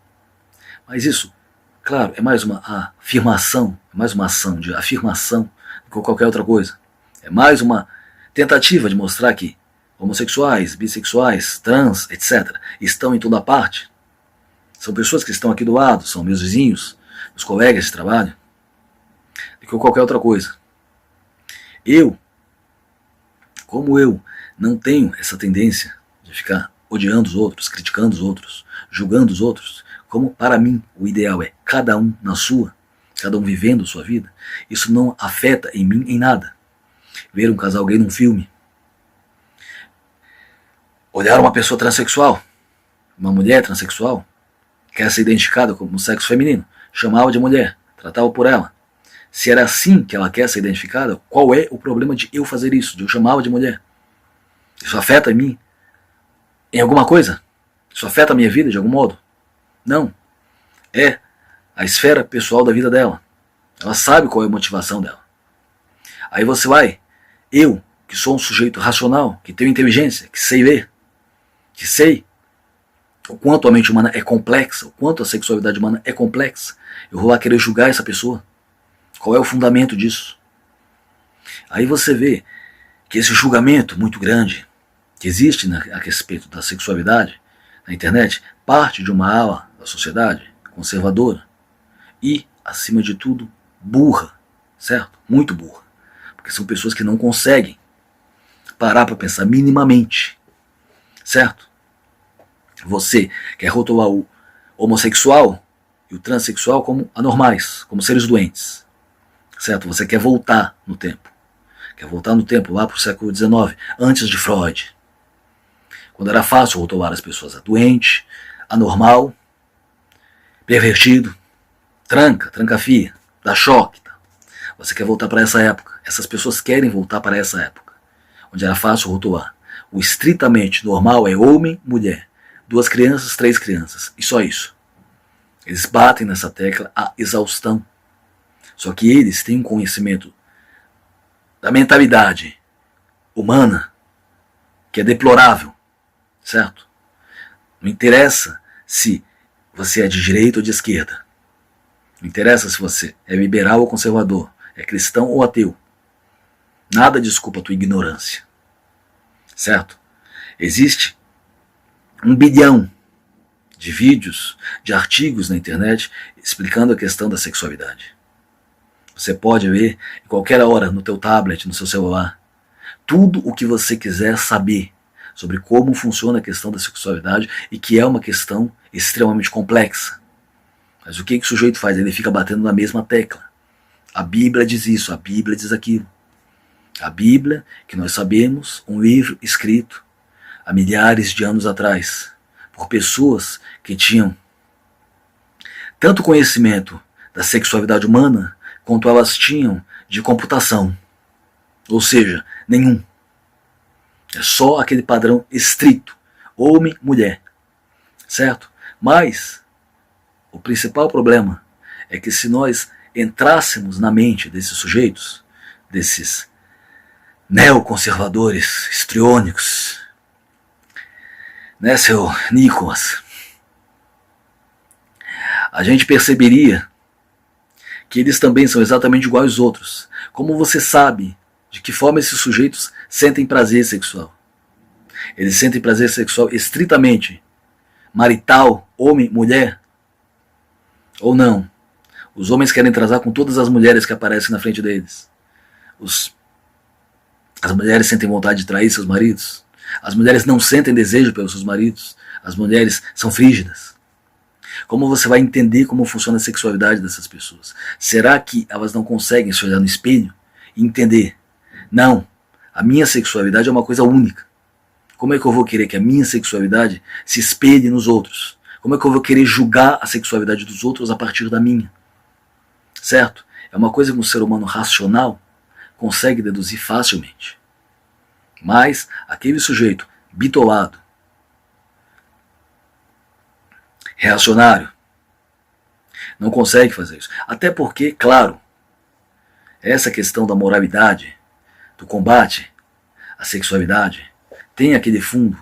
A: Mas isso, claro, é mais uma afirmação, é mais uma ação de afirmação do que qualquer outra coisa. É mais uma tentativa de mostrar que homossexuais, bissexuais, trans, etc., estão em toda parte. São pessoas que estão aqui do lado, são meus vizinhos, meus colegas de trabalho, do que qualquer outra coisa. Como eu não tenho essa tendência de ficar odiando os outros, criticando os outros, julgando os outros, como para mim o ideal é cada um na sua, cada um vivendo a sua vida, isso não afeta em mim em nada. Ver um casal gay num filme, olhar uma pessoa transexual, uma mulher transexual, quer ser identificada como sexo feminino, chamá-la de mulher, tratá-la por ela. Se era assim que ela quer ser identificada, qual é o problema de eu fazer isso, de eu chamá-la de mulher? Isso afeta em mim em alguma coisa? Isso afeta a minha vida de algum modo? Não. É a esfera pessoal da vida dela. Ela sabe qual é a motivação dela. Aí você vai, eu, que sou um sujeito racional, que tenho inteligência, que sei ler, que sei o quanto a mente humana é complexa, o quanto a sexualidade humana é complexa, eu vou lá querer julgar essa pessoa. Qual é o fundamento disso? Aí você vê que esse julgamento muito grande que existe a respeito da sexualidade na internet parte de uma ala da sociedade conservadora e, acima de tudo, burra, certo? Muito burra. Porque são pessoas que não conseguem parar para pensar minimamente, certo? Você quer rotular o homossexual e o transexual como anormais, como seres doentes, certo? Você quer voltar no tempo. Quer voltar no tempo lá para o século XIX, antes de Freud. Quando era fácil rotular as pessoas a doente, anormal, pervertido, tranca-fia, dá choque. Tá? Você quer voltar para essa época. Essas pessoas querem voltar para essa época, onde era fácil rotular. O estritamente normal é homem, mulher, 2 crianças, 3 crianças, e só isso. Eles batem nessa tecla a exaustão. Só que eles têm um conhecimento da mentalidade humana que é deplorável, certo? Não interessa se você é de direita ou de esquerda. Não interessa se você é liberal ou conservador, é cristão ou ateu. Nada desculpa a tua ignorância, certo? Existe 1 bilhão de vídeos, de artigos na internet explicando a questão da sexualidade. Você pode ver em qualquer hora no teu tablet, no seu celular, tudo o que você quiser saber sobre como funciona a questão da sexualidade e que é uma questão extremamente complexa. Mas o que o sujeito faz? Ele fica batendo na mesma tecla. A Bíblia diz isso, a Bíblia diz aquilo. A Bíblia, que nós sabemos, um livro escrito há milhares de anos atrás, por pessoas que tinham tanto conhecimento da sexualidade humana, quanto elas tinham de computação. Ou seja, nenhum. É só aquele padrão estrito, homem, mulher, certo? Mas o principal problema é que se nós entrássemos na mente desses sujeitos, desses neoconservadores histriônicos, né, seu Nicolas, a gente perceberia que eles também são exatamente iguais aos outros. Como você sabe de que forma esses sujeitos sentem prazer sexual? Eles sentem prazer sexual estritamente marital, homem, mulher? Ou não? Os homens querem transar com todas as mulheres que aparecem na frente deles. As mulheres sentem vontade de trair seus maridos. As mulheres não sentem desejo pelos seus maridos. As mulheres são frígidas. Como você vai entender como funciona a sexualidade dessas pessoas? Será que elas não conseguem se olhar no espelho e entender? Não, a minha sexualidade é uma coisa única. Como é que eu vou querer que a minha sexualidade se espelhe nos outros? Como é que eu vou querer julgar a sexualidade dos outros a partir da minha? Certo? É uma coisa que um ser humano racional consegue deduzir facilmente. Mas aquele sujeito bitolado, reacionário, não consegue fazer isso. Até porque, claro, essa questão da moralidade, do combate à sexualidade, tem aquele fundo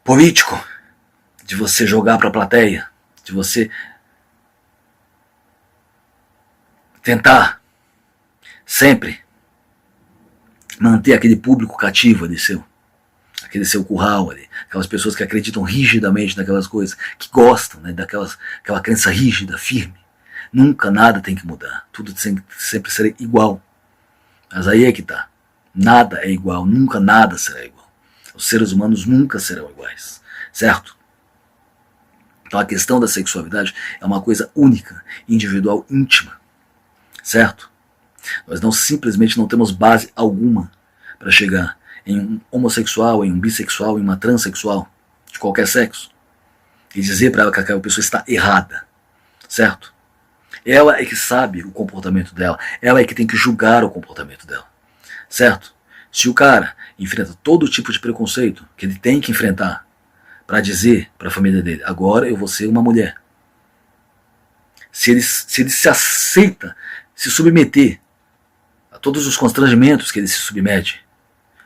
A: político de você jogar para a plateia, de você tentar sempre manter aquele público cativo ali seu, aquele seu curral ali, aquelas pessoas que acreditam rigidamente naquelas coisas, que gostam, né, aquela crença rígida, firme. Nunca nada tem que mudar, tudo sempre será igual. Mas aí é que tá. Nada é igual, nunca nada será igual. Os seres humanos nunca serão iguais, certo? Então a questão da sexualidade é uma coisa única, individual, íntima, certo? Nós simplesmente não temos base alguma para chegar em um homossexual, em um bissexual, em uma transexual, de qualquer sexo, e dizer para ela que aquela pessoa está errada, certo? Ela é que sabe o comportamento dela, ela é que tem que julgar o comportamento dela, certo? Se o cara enfrenta todo tipo de preconceito que ele tem que enfrentar para dizer para a família dele, agora eu vou ser uma mulher. Se ele se aceita se submeter a todos os constrangimentos que ele se submete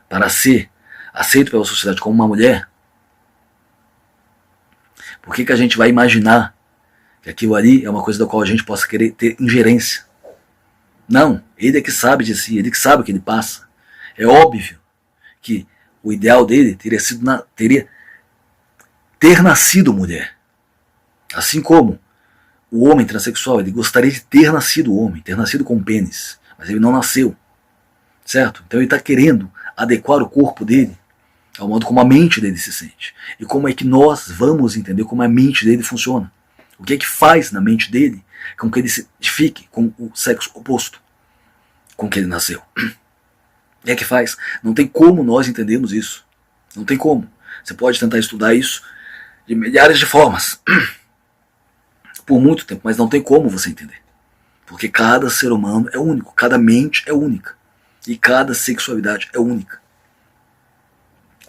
A: para ser aceito pela sociedade como uma mulher, por que a gente vai imaginar que aquilo ali é uma coisa da qual a gente possa querer ter ingerência? Não, ele é que sabe de si, ele que sabe o que ele passa. É óbvio que o ideal dele teria ter nascido mulher. Assim como o homem transexual, ele gostaria de ter nascido homem, ter nascido com pênis, mas ele não nasceu, certo? Então ele está querendo adequar o corpo dele ao modo como a mente dele se sente. E como é que nós vamos entender como a mente dele funciona. O que é que faz na mente dele com que ele se identifique com o sexo oposto com que ele nasceu. O que é que faz? Não tem como nós entendermos isso. Não tem como. Você pode tentar estudar isso de milhares de formas, por muito tempo, mas não tem como você entender. Porque cada ser humano é único, cada mente é única. E cada sexualidade é única.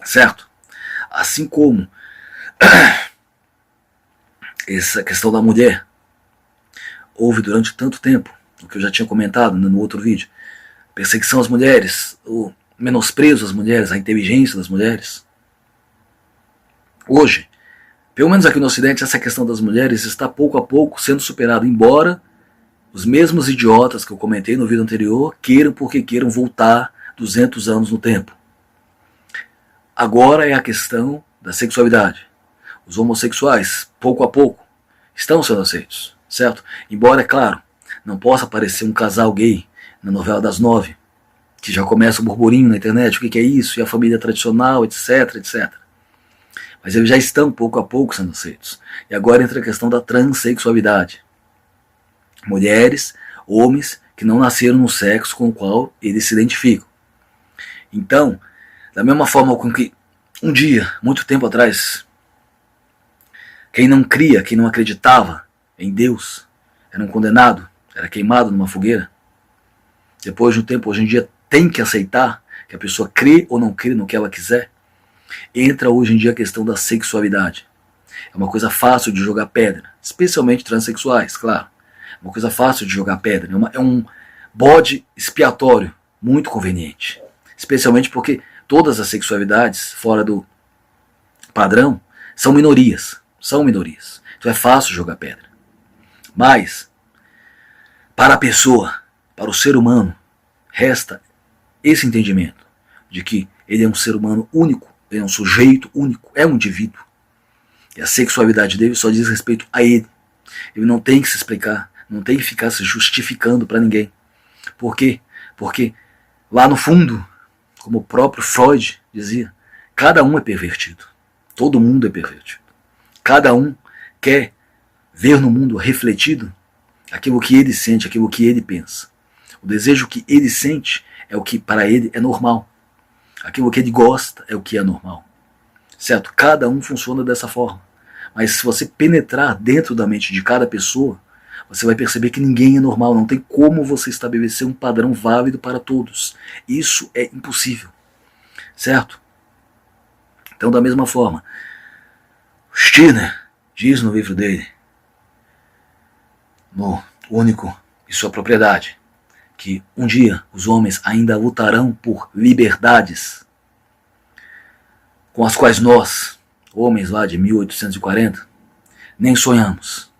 A: Certo? Assim como essa questão da mulher houve durante tanto tempo, o que eu já tinha comentado no outro vídeo, perseguição às mulheres, o menosprezo às mulheres, a inteligência das mulheres. Hoje, pelo menos aqui no Ocidente, essa questão das mulheres está pouco a pouco sendo superada, embora os mesmos idiotas que eu comentei no vídeo anterior queiram porque queiram voltar 200 anos no tempo. Agora é a questão da sexualidade. Os homossexuais, pouco a pouco, estão sendo aceitos, certo? Embora, é claro, não possa aparecer um casal gay na novela das 9, que já começa o burburinho na internet, o que é isso, e a família tradicional, etc, etc. Mas eles já estão, pouco a pouco, sendo aceitos. E agora entra a questão da transexualidade. Mulheres, homens que não nasceram no sexo com o qual eles se identificam. Então, da mesma forma com que um dia, muito tempo atrás, quem não cria, quem não acreditava em Deus, era um condenado, era queimado numa fogueira. Depois de um tempo, hoje em dia, tem que aceitar, que a pessoa crê ou não crê no que ela quiser, entra hoje em dia a questão da sexualidade. É uma coisa fácil de jogar pedra, especialmente transexuais, claro. É uma coisa fácil de jogar pedra, é um bode expiatório muito conveniente. Especialmente porque todas as sexualidades fora do padrão são minorias. Então é fácil jogar pedra. Mas, para a pessoa, para o ser humano, resta esse entendimento de que ele é um ser humano único, ele é um sujeito único, é um indivíduo. E a sexualidade dele só diz respeito a ele. Ele não tem que se explicar, não tem que ficar se justificando para ninguém. Por quê? Porque lá no fundo, como o próprio Freud dizia, cada um é pervertido. Todo mundo é pervertido. Cada um quer ver no mundo refletido aquilo que ele sente, aquilo que ele pensa. O desejo que ele sente é o que para ele é normal. Aquilo que ele gosta é o que é normal. Certo? Cada um funciona dessa forma. Mas se você penetrar dentro da mente de cada pessoa, você vai perceber que ninguém é normal. Não tem como você estabelecer um padrão válido para todos. Isso é impossível. Certo? Então, da mesma forma, Stirner diz no livro dele, no Único e Sua Propriedade, que um dia os homens ainda lutarão por liberdades com as quais nós, homens lá de 1840, nem sonhamos.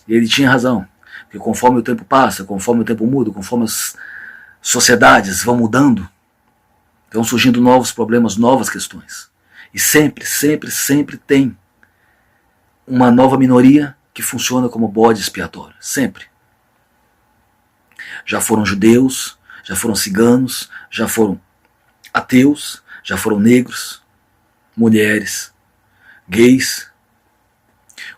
A: E ele tinha razão, porque conforme o tempo passa, conforme o tempo muda, conforme as sociedades vão mudando, vão surgindo novos problemas, novas questões. E sempre tem uma nova minoria que funciona como bode expiatório. Sempre. Já foram judeus, já foram ciganos, já foram ateus, já foram negros, mulheres, gays,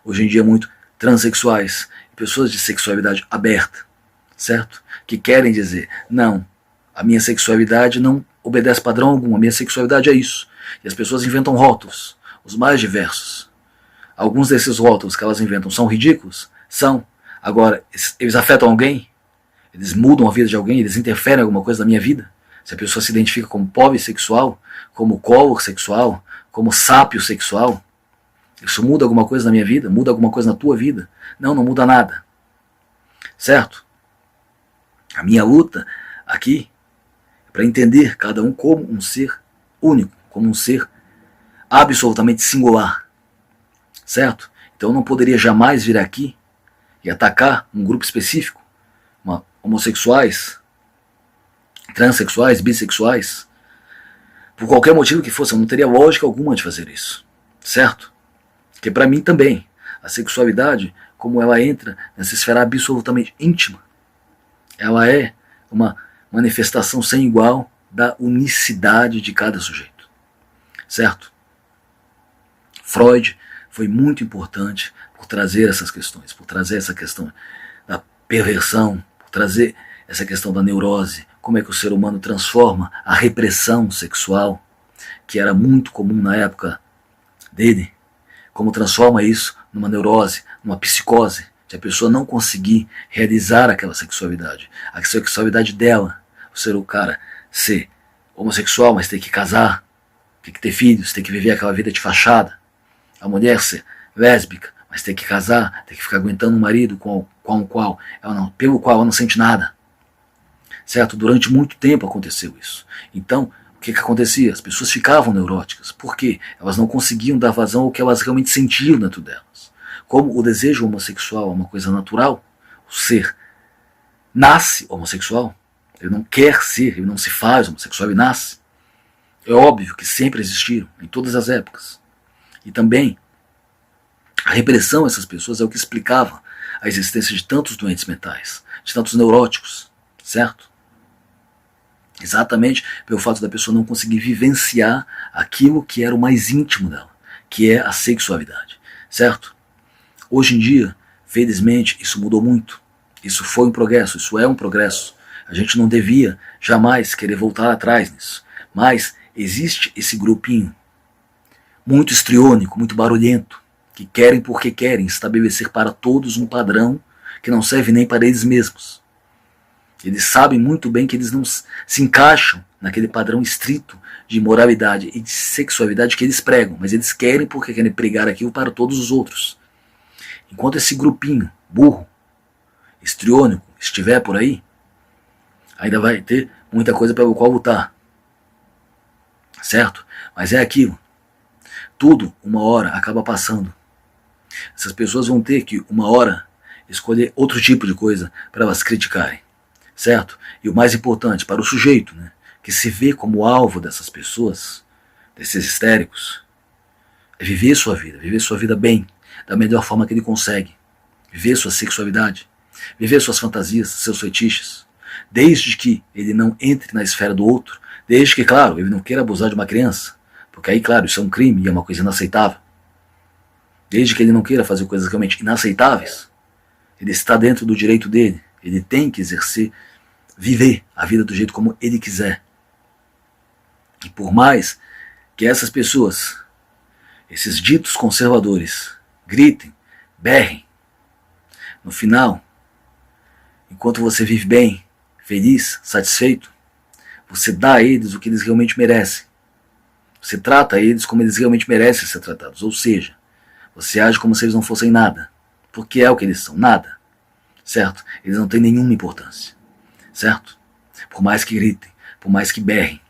A: hoje em dia muito transexuais, pessoas de sexualidade aberta, certo? Que querem dizer, não, a minha sexualidade não obedece padrão algum, a minha sexualidade é isso. E as pessoas inventam rótulos, os mais diversos. Alguns desses rótulos que elas inventam são ridículos? São. Agora, eles afetam alguém? Eles mudam a vida de alguém? Eles interferem em alguma coisa na minha vida? Se a pessoa se identifica como pobre sexual, como color sexual, como sápio sexual, isso muda alguma coisa na minha vida? Muda alguma coisa na tua vida? Não, não muda nada. Certo? A minha luta aqui é para entender cada um como um ser único, como um ser absolutamente singular. Certo? Então eu não poderia jamais vir aqui e atacar um grupo específico, homossexuais, transexuais, bissexuais, por qualquer motivo que fosse. Eu não teria lógica alguma de fazer isso. Certo? Porque para mim também, a sexualidade, como ela entra nessa esfera absolutamente íntima, ela é uma manifestação sem igual da unicidade de cada sujeito. Certo? Freud foi muito importante por trazer essas questões, por trazer essa questão da perversão, por trazer essa questão da neurose, como é que o ser humano transforma a repressão sexual, que era muito comum na época dele, como transforma isso numa neurose, numa psicose, de a pessoa não conseguir realizar aquela sexualidade. A sexualidade dela, o cara ser homossexual, mas ter que casar, ter que ter filhos, ter que viver aquela vida de fachada. A mulher ser lésbica, mas ter que casar, ter que ficar aguentando um marido pelo qual ela não sente nada. Certo? Durante muito tempo aconteceu isso. Então, o que acontecia? As pessoas ficavam neuróticas. Por quê? Elas não conseguiam dar vazão ao que elas realmente sentiam dentro delas. Como o desejo homossexual é uma coisa natural, o ser nasce homossexual, ele não quer ser, ele não se faz homossexual, ele nasce. É óbvio que sempre existiram, em todas as épocas. E também, a repressão dessas pessoas é o que explicava a existência de tantos doentes mentais, de tantos neuróticos, certo? Exatamente pelo fato da pessoa não conseguir vivenciar aquilo que era o mais íntimo dela, que é a sexualidade, certo? Hoje em dia, felizmente, isso mudou muito. Isso foi um progresso, isso é um progresso. A gente não devia jamais querer voltar atrás nisso. Mas existe esse grupinho muito histriônico, muito barulhento, que querem porque querem estabelecer para todos um padrão que não serve nem para eles mesmos. Eles sabem muito bem que eles não se encaixam naquele padrão estrito de moralidade e de sexualidade que eles pregam, mas eles querem porque querem pregar aquilo para todos os outros. Enquanto esse grupinho burro, histriônico, estiver por aí, ainda vai ter muita coisa pelo qual lutar. Certo? Mas é aquilo. Tudo, uma hora, acaba passando. Essas pessoas vão ter que, uma hora, escolher outro tipo de coisa para elas criticarem. Certo? E o mais importante, para o sujeito, né, que se vê como alvo dessas pessoas, desses histéricos, é viver sua vida bem, da melhor forma que ele consegue. Viver sua sexualidade, viver suas fantasias, seus fetiches, desde que ele não entre na esfera do outro, desde que, claro, ele não queira abusar de uma criança, porque aí, claro, isso é um crime e é uma coisa inaceitável. Desde que ele não queira fazer coisas realmente inaceitáveis, ele está dentro do direito dele, ele tem que exercer, viver a vida do jeito como ele quiser. E por mais que essas pessoas, esses ditos conservadores, gritem, berrem, no final, enquanto você vive bem, feliz, satisfeito, você dá a eles o que eles realmente merecem. Você trata eles como eles realmente merecem ser tratados. Ou seja, você age como se eles não fossem nada. Porque é o que eles são, nada. Certo? Eles não têm nenhuma importância. Certo? Por mais que gritem, por mais que berrem.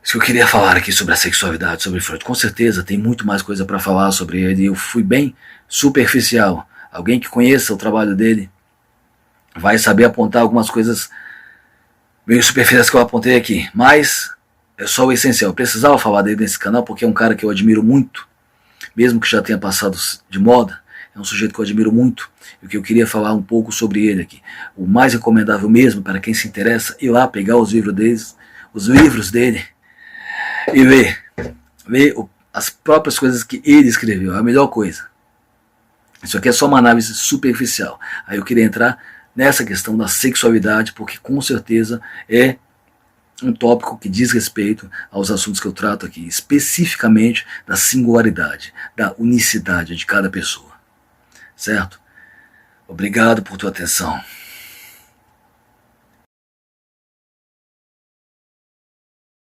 A: Isso que eu queria falar aqui sobre a sexualidade, sobre Freud. Com certeza tem muito mais coisa para falar sobre ele. Eu fui bem superficial. Alguém que conheça o trabalho dele vai saber apontar algumas coisas bem superficiais que eu apontei aqui. Mas é só o essencial. Eu precisava falar dele nesse canal porque é um cara que eu admiro muito. Mesmo que já tenha passado de moda, é um sujeito que eu admiro muito. E o que eu queria falar um pouco sobre ele aqui. O mais recomendável mesmo para quem se interessa, ir lá pegar os livros dele e ver as próprias coisas que ele escreveu. É a melhor coisa. Isso aqui é só uma análise superficial. Aí eu queria entrar nessa questão da sexualidade, porque com certeza é um tópico que diz respeito aos assuntos que eu trato aqui, especificamente da singularidade, da unicidade de cada pessoa. Certo? Obrigado por tua atenção.